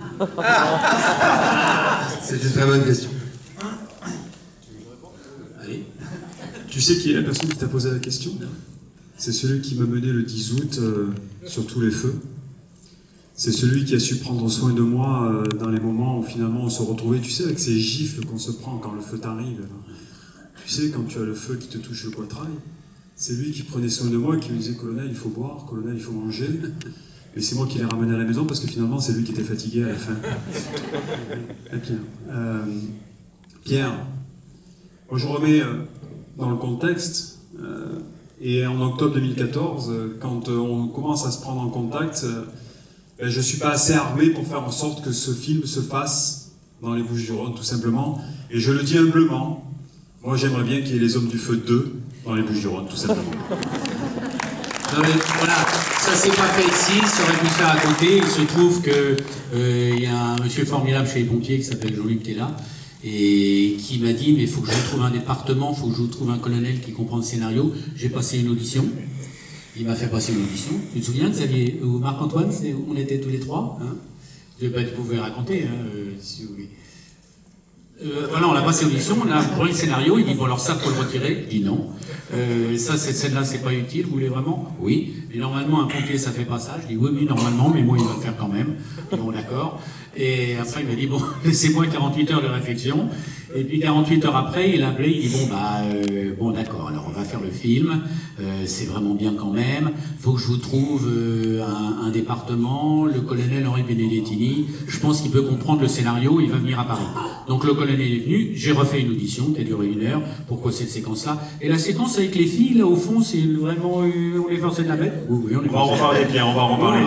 C'est une très bonne question. Allez. Tu sais qui est la personne qui t'a posé la question? C'est celui qui m'a mené le 10 août sur tous les feux. C'est celui qui a su prendre soin de moi dans les moments où finalement on se retrouvait, tu sais, avec ces gifles qu'on se prend quand le feu t'arrive. Tu sais, quand tu as le feu qui te touche le poitrail, c'est lui qui prenait soin de moi et qui me disait « Colonel, il faut boire, colonel, il faut manger ». Et c'est moi qui l'ai ramené à la maison parce que finalement c'est lui qui était fatigué à la fin. Et Pierre, moi je remets dans le contexte, et en octobre 2014, quand on commence à se prendre en contact, je ne suis pas assez armé pour faire en sorte que ce film se fasse dans les Bouches-du-Rhône, tout simplement. Et je le dis humblement, moi j'aimerais bien qu'il y ait les Hommes du Feu 2 dans les Bouches-du-Rhône, tout simplement. Non mais voilà, ça s'est pas fait ici, ça aurait pu se faire à côté. Il se trouve que y a un monsieur formidable chez les pompiers qui s'appelle Jean-Luc qui est là, et qui m'a dit mais il faut que je trouve un département, il faut que je trouve un colonel qui comprend le scénario. J'ai passé une audition. Il m'a fait passer une audition. Tu te souviens, Xavier, ou Marc-Antoine, on était tous les trois. Hein, vous pouvez raconter, si vous voulez. Voilà, on a passé l'audition, on a pris le scénario, il dit bon alors ça faut le retirer. Je dis non. Ça, cette scène-là, c'est pas utile, vous voulez vraiment? Oui. Mais normalement, un pompier, ça fait pas ça. Je dis oui, normalement, mais moi, il va le faire quand même. Bon, d'accord. Et après, il m'a dit bon, laissez-moi 48 heures de réflexion. Et puis 48 heures après, il a appelé, il dit bon d'accord, alors on va faire le film, c'est vraiment bien quand même, faut que je vous trouve un département, le colonel Henri Benedettini, je pense qu'il peut comprendre le scénario, il va venir à Paris. Donc le colonel est venu, j'ai refait une audition qui a duré 1 heure, pourquoi cette séquence-là? Et la séquence avec les filles, là au fond, c'est vraiment, on est forcé de la mettre? Oui, on va en reparler, Pierre, on va en reparler.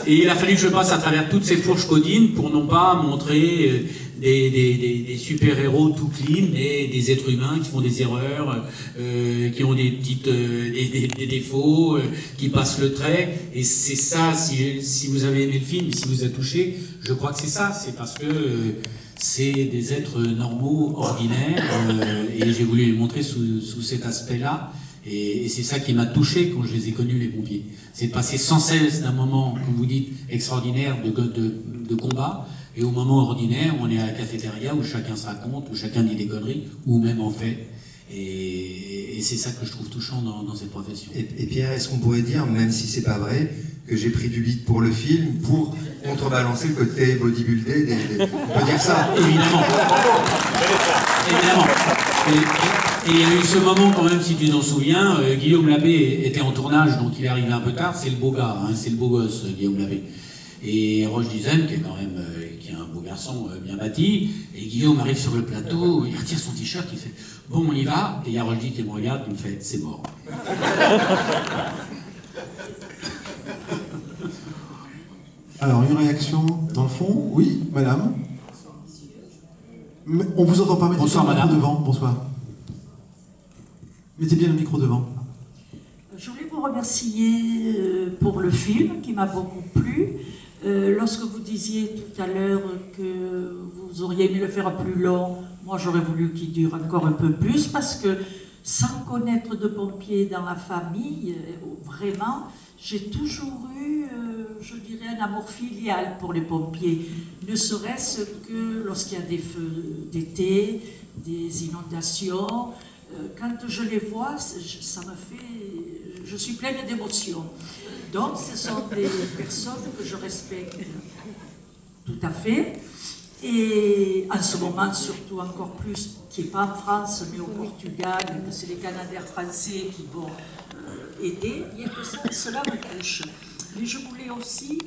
Et il a fallu que je passe à travers toutes ces fourches codines pour non pas montrer des super-héros tout clean, mais des êtres humains qui font des erreurs, qui ont des défauts, qui passent le trait. Et c'est ça, si vous avez aimé le film, si vous a touché, je crois que c'est ça. C'est parce que c'est des êtres normaux, ordinaires, et j'ai voulu les montrer sous cet aspect-là. Et c'est ça qui m'a touché quand je les ai connus, les pompiers. C'est de passer sans cesse d'un moment, comme vous dites, extraordinaire de combat, et au moment ordinaire, on est à la cafétéria où chacun se raconte, où chacun dit des conneries, ou même en fait. Et c'est ça que je trouve touchant dans cette profession. Et Pierre, est-ce qu'on pourrait dire, même si c'est pas vrai, que j'ai pris du beat pour le film pour contrebalancer le côté bodybuildé on peut dire ça? Évidemment. Évidemment. Et il y a eu ce moment quand même, si tu t'en souviens, Guillaume Labbé était en tournage, donc il est arrivé un peu tard, c'est le beau gars, hein, c'est le beau gosse, Guillaume Labbé. Et Roche Dizem, qui est quand même qui est un beau garçon bien bâti, et Guillaume arrive sur le plateau, il retire son t-shirt, il fait « Bon, on y va ?» Et il y a Roche qui me regarde, il me fait « C'est mort. » Alors, une réaction dans le fond? Oui, madame? On vous entend pas, mettez bien le micro devant. Bonsoir. Mettez bien le micro devant. Je voulais vous remercier pour le film qui m'a beaucoup plu. Lorsque vous disiez tout à l'heure que vous auriez aimé le faire plus long, moi j'aurais voulu qu'il dure encore un peu plus parce que sans connaître de pompiers dans la famille, vraiment, j'ai toujours eu, je dirais, un amour filial pour les pompiers. Ne serait-ce que lorsqu'il y a des feux d'été, des inondations. Quand je les vois, ça me fait... Je suis pleine d'émotions. Donc, ce sont des personnes que je respecte tout à fait. Et en ce moment, surtout encore plus, qui n'est pas en France, mais au Portugal, que c'est les Canadiens français qui vont aider, bien que cela me touche. Mais je voulais aussi,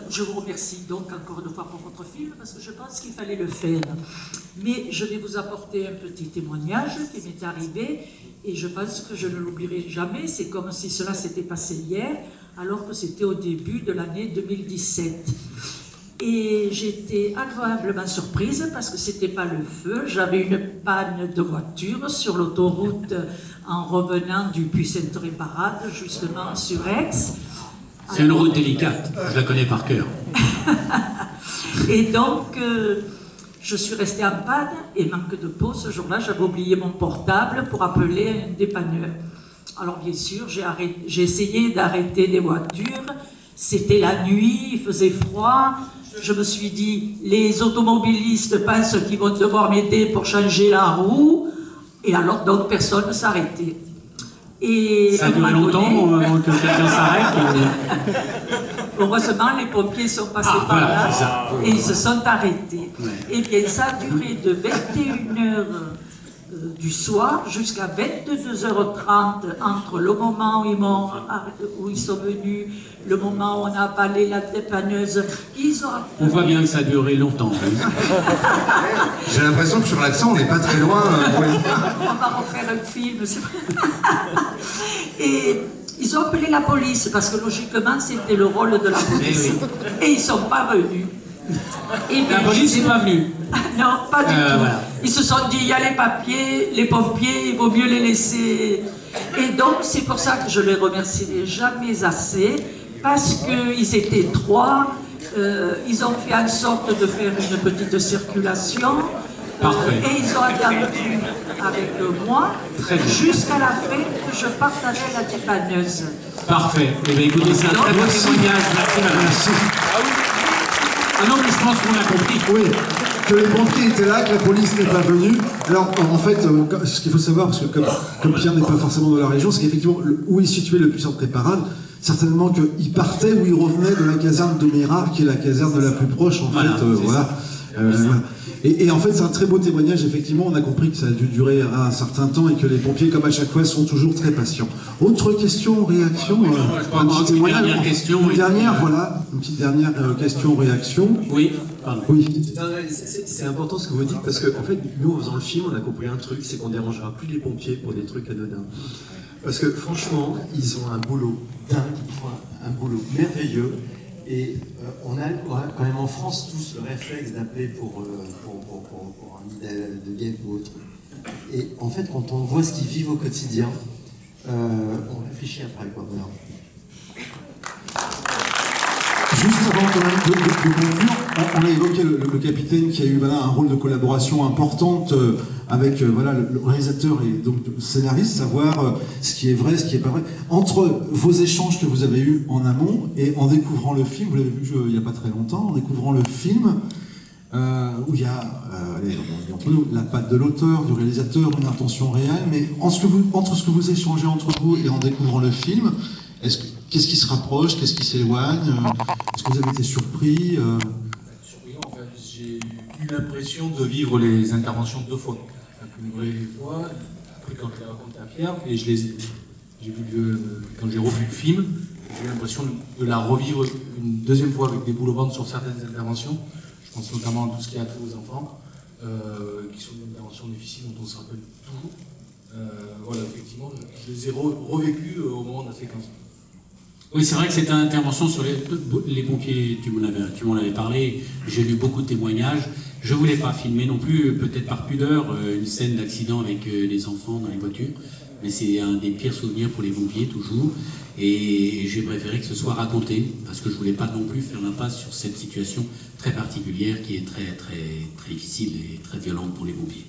je vous remercie donc encore une fois pour votre film, parce que je pense qu'il fallait le faire. Mais je vais vous apporter un petit témoignage qui m'est arrivé, et je pense que je ne l'oublierai jamais. C'est comme si cela s'était passé hier, alors que c'était au début de l'année 2017. Et j'étais agréablement surprise parce que c'était pas le feu. J'avais une panne de voiture sur l'autoroute en revenant du Puy-Sainte-Réparade, justement sur Aix. C'est une route délicate, je la connais par cœur. Et donc, je suis restée en panne et manque de peau. Ce jour-là, j'avais oublié mon portable pour appeler un dépanneur. Alors bien sûr, j'ai essayé d'arrêter des voitures. C'était la nuit, il faisait froid. Je me suis dit, les automobilistes pensent qu'ils vont devoir m'aider pour changer la roue. Et alors, donc, personne ne s'arrêtait. Et ça a duré longtemps avant que quelqu'un s'arrête. Heureusement, les pompiers sont passés par là et ils se sont arrêtés. Ouais. Et bien, ça a duré de 21h du soir jusqu'à 22h30 entre le moment où ils sont venus, le moment où on a avalé la dépanneuse. On voit bien que ça a duré longtemps. J'ai l'impression que sur l'accent, on n'est pas très loin. On va refaire un film. Et ils ont appelé la police parce que logiquement c'était le rôle de la police. Et ils ne sont pas venus. Et la police n'est pas venue. Non, pas du tout. Voilà. Ils se sont dit, il y a les papiers, les pompiers, il vaut mieux les laisser. Et donc c'est pour ça que je les remercierai jamais assez, parce qu'ils étaient 3. Ils ont fait en sorte de faire une petite circulation. Parfait. Et ils ont attendu avec moi jusqu'à la fin que je partageais la dépanneuse. Parfait. Eh bien, écoutez, c'est un très bon témoignage. Merci. Ah non, mais je pense qu'on a compris. Oui, que les pompiers étaient là, que la police n'est pas venue. Alors, en fait, ce qu'il faut savoir, parce que comme Pierre n'est pas forcément de la région, c'est qu'effectivement, où est situé le puissant préparade, certainement qu'il partait ou il revenait de la caserne de Mérard, qui est la caserne la plus proche, en fait. Voilà. Et en fait, c'est un très beau témoignage. Effectivement, on a compris que ça a dû durer un certain temps et que les pompiers, comme à chaque fois, sont toujours très patients. Autre question, réaction, un petit témoignage. Une petite dernière question, réaction. Oui. Oui. C'est important ce que vous dites parce que, en fait, nous, en faisant le film, on a compris un truc, c'est qu'on dérangera plus les pompiers pour des trucs anodins. Parce que, franchement, ils ont un boulot dingue, un boulot merveilleux. Et on a quand même en France tous le réflexe d'appeler pour un idée de guet ou autre. Et en fait, quand on voit ce qu'ils vivent au quotidien, on réfléchit après, quoi. Voilà. Juste avant de conclure, on a évoqué le capitaine qui a eu un rôle de collaboration importante avec le réalisateur et donc le scénariste, savoir ce qui est vrai, ce qui n'est pas vrai. Entre vos échanges que vous avez eus en amont et en découvrant le film, vous l'avez vu il n'y a pas très longtemps, en découvrant le film, où il y a entre nous la patte de l'auteur, du réalisateur, une intention réelle, mais entre ce que vous échangez entre vous et en découvrant le film, qu'est-ce qui se rapproche, qu'est-ce qui s'éloigne, est-ce que vous avez été surpris Surpris, en fait, j'ai eu l'impression de vivre les interventions 2 fois. Une vraie fois, après quand je l'ai raconté à Pierre, et quand j'ai revu le film, j'ai eu l'impression de la revivre une 2e fois avec des boules au ventre sur certaines interventions. Je pense notamment à tout ce qui a trait aux enfants, qui sont des interventions difficiles dont on se rappelle toujours. Voilà, effectivement, je les ai revécues au moment de la séquence. Oui, c'est vrai que cette intervention sur les pompiers, tu m'en avais parlé, j'ai lu beaucoup de témoignages. Je ne voulais pas filmer non plus, peut-être par pudeur, une scène d'accident avec des enfants dans les voitures, mais c'est un des pires souvenirs pour les pompiers, toujours. Et j'ai préféré que ce soit raconté, parce que je ne voulais pas non plus faire l'impasse sur cette situation très particulière qui est très, très, très difficile et très violente pour les pompiers.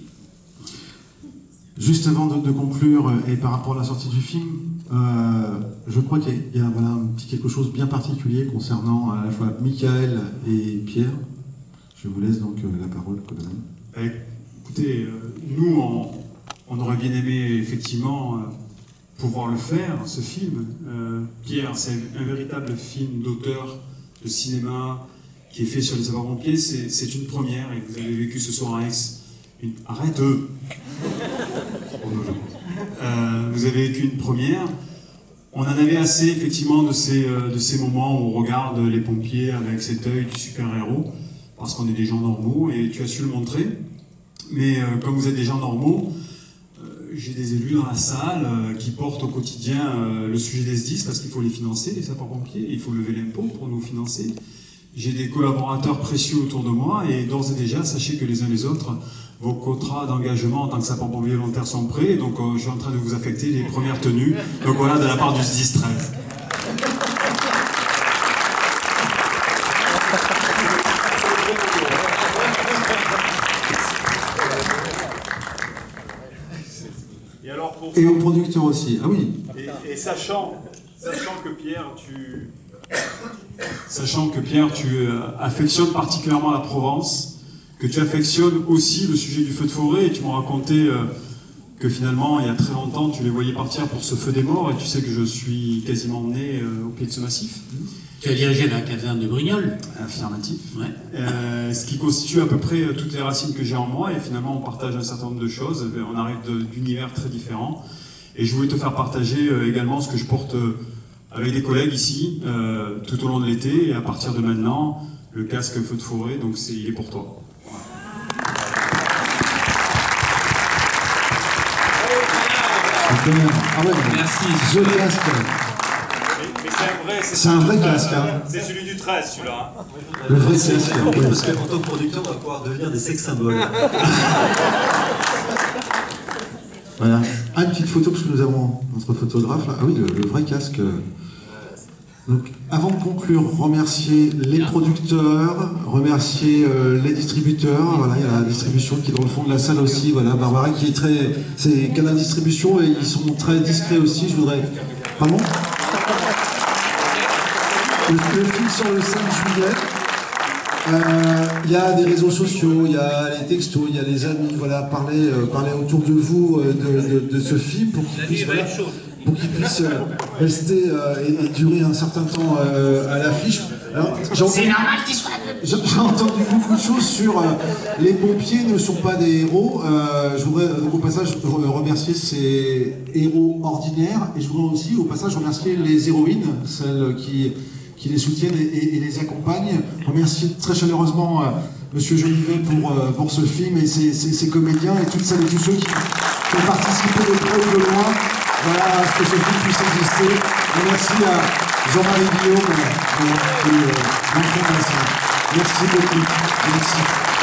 Juste avant de conclure, et par rapport à la sortie du film, je crois qu'il y a un petit quelque chose bien particulier concernant à la fois Michael et Pierre. Je vous laisse donc la parole, Colonel. Écoutez, nous, on aurait bien aimé effectivement pouvoir le faire, ce film. Pierre, c'est un véritable film d'auteur de cinéma qui est fait sur les sapeurs-pompiers. C'est une première, et vous avez vécu ce soir à Aix. Arrête vous avez vécu une première. On en avait assez effectivement de ces moments où on regarde les pompiers avec cet œil du super-héros, parce qu'on est des gens normaux, et tu as su le montrer. Mais comme vous êtes des gens normaux, j'ai des élus dans la salle qui portent au quotidien le sujet des SDIS, parce qu'il faut les financer, les sapeurs-pompiers, il faut lever l'impôt pour nous financer. J'ai des collaborateurs précieux autour de moi, et d'ores et déjà, sachez que les uns les autres, vos quotas d'engagement en tant que sapeurs-pompiers volontaires sont prêts, donc je suis en train de vous affecter les premières tenues, donc voilà, de la part du SDIS 13. Et au producteur aussi, ah oui. Et sachant que Pierre, tu affectionnes particulièrement la Provence, que tu affectionnes aussi le sujet du feu de forêt, et tu m'as raconté que finalement, il y a très longtemps, tu les voyais partir pour ce feu des morts, et tu sais que je suis quasiment né au pied de ce massif. Tu as dirigé la caserne de Brignoles. Affirmatif. Ouais. Ce qui constitue à peu près toutes les racines que j'ai en moi, et finalement, on partage un certain nombre de choses, on arrive d'univers très différents. Et je voulais te faire partager également ce que je porte avec des collègues ici, tout au long de l'été, et à partir de maintenant, le casque feu de forêt, donc il est pour toi. Ah ouais, merci. The casque. Mais c'est un vrai casque. Hein. C'est celui du 13, celui-là. Hein. Le vrai casque. Parce qu'en tant que producteur, on va pouvoir devenir des sex symboles. Voilà. Ah, une petite photo, parce que nous avons notre photographe là. Ah oui, le vrai casque. Donc, avant de conclure, remercier les producteurs, remercier les distributeurs. Voilà, il y a la distribution qui est dans le fond de la salle aussi. Voilà, Barbara qui est c'est Canal Distribution, et ils sont très discrets aussi. Je voudrais. Pardon ? Le film sort le 5 juillet. Il y a des réseaux sociaux, il y a les textos, il y a les amis. Voilà, parlez autour de vous de ce film pour qu'il puisse. Voilà, puisse rester et durer un certain temps à l'affiche. C'est normal qu'il soit... J'ai entendu beaucoup de choses sur les pompiers ne sont pas des héros. Je voudrais donc, au passage remercier ces héros ordinaires, et je voudrais aussi au passage remercier les héroïnes, celles qui les soutiennent et les accompagnent. Remercier très chaleureusement Monsieur Jolivet pour ce film, et ses comédiens, et toutes celles et tous ceux qui ont participé de près ou de loin. Voilà, que ce film puisse exister. Et merci à Jean-Marie Guillaume pour l'enfant de la scène. Merci beaucoup. Merci.